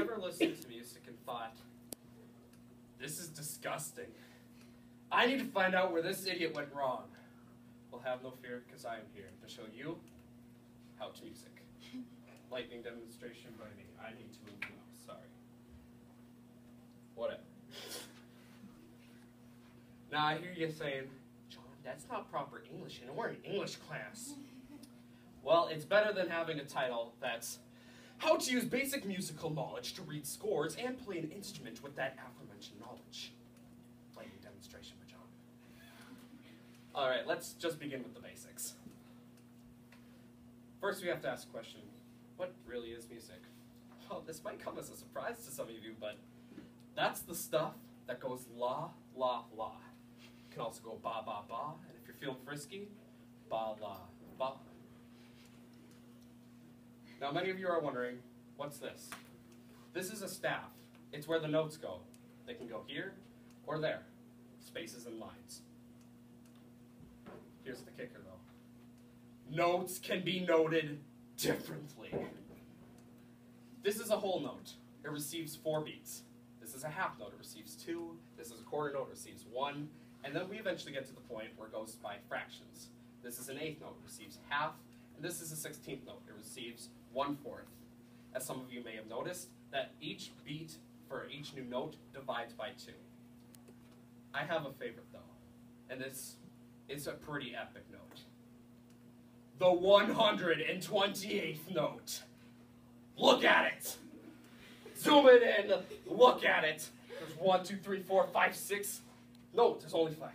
ever listened to music and thought, this is disgusting? I need to find out where this idiot went wrong. Well, have no fear, because I am here to show you how to music. Lightning demonstration by me. I need to move now. Sorry. Whatever. Now I hear you saying, John, that's not proper English, and we're in English class. Well, it's better than having a title that's How to Use Basic Musical Knowledge to Read Scores and Play an Instrument with That Aforementioned Knowledge. Lightning demonstration by John. Alright, let's just begin with the basics. First we have to ask a question, what really is music? Well, this might come as a surprise to some of you, but that's the stuff that goes la, la, la. It can also go ba, ba, ba, and if you're feeling frisky, ba, la, ba. Now many of you are wondering, what's this? This is a staff. It's where the notes go. They can go here or there, spaces and lines. Here's the kicker though. Notes can be noted differently. This is a whole note. It receives 4 beats. This is a half note. It receives 2. This is a quarter note. It receives 1. And then we eventually get to the point where it goes by fractions. This is an 8th note. It receives half. And this is a 16th note. It receives 1/4. As some of you may have noticed, that each beat for each new note divides by 2. I have a favorite though. And this is a pretty epic note. The 128th note. Look at it. Zoom it in. Look at it. There's 1, 2, 3, 4, 5, 6. No, there's only 5.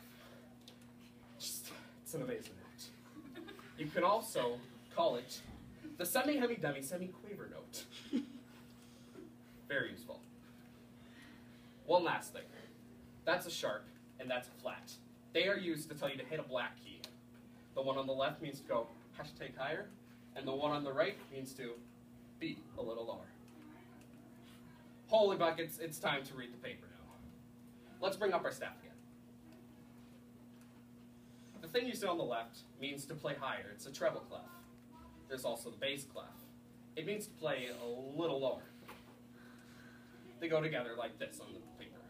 It's an amazing note. You can also call it the semi-hemi-demi-semi-quaver note. Very useful. One last thing. That's a sharp and that's a flat. They are used to tell you to hit a black key. The one on the left means to go hashtag higher, and the one on the right means to be a little lower. Holy buckets, it's time to read the paper now. Let's bring up our staff again. The thing you see on the left means to play higher. It's a treble clef. There's also the bass clef. It means to play a little lower. They go together like this on the paper.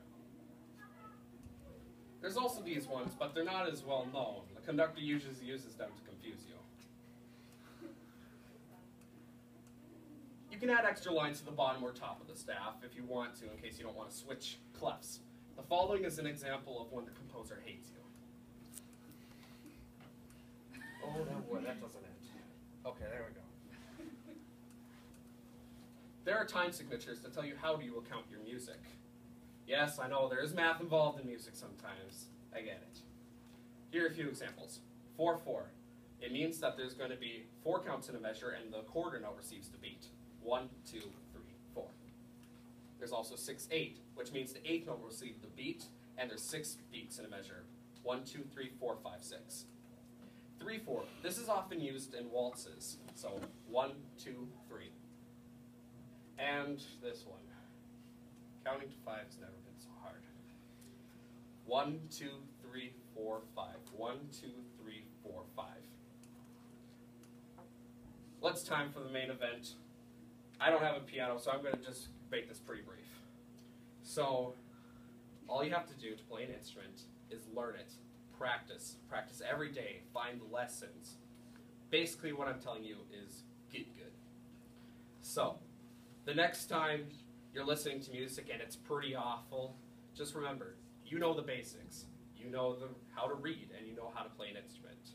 There's also these ones, but they're not as well known. The conductor usually uses them to confuse you. You can add extra lines to the bottom or top of the staff if you want to, in case you don't want to switch clefs. The following is an example of when the composer hates you. Oh, no, boy, that doesn't end. Okay, there we go. There are time signatures to tell you how do you account your music. Yes, I know there is math involved in music sometimes. I get it. Here are a few examples. 4/4. It means that there's going to be 4 counts in a measure and the quarter note receives the beat. 1, 2, 3, 4. There's also 6/8, which means the 8th note will receive the beat and there's 6 beats in a measure. 1, 2, 3, 4, 5, 6. 3/4. This is often used in waltzes. So 1, 2, 3. And this one. Counting to 5 has never been so hard. 1, 2, 3, 4, 5. 1, 2, 3, 4, 5. Let's time for the main event. I don't have a piano, so I'm going to just make this pretty brief. So, all you have to do to play an instrument is learn it. Practice. Practice every day. Find lessons. Basically, what I'm telling you is get good. So, the next time you're listening to music and it's pretty awful, just remember, you know the basics. You know how to read and you know how to play an instrument.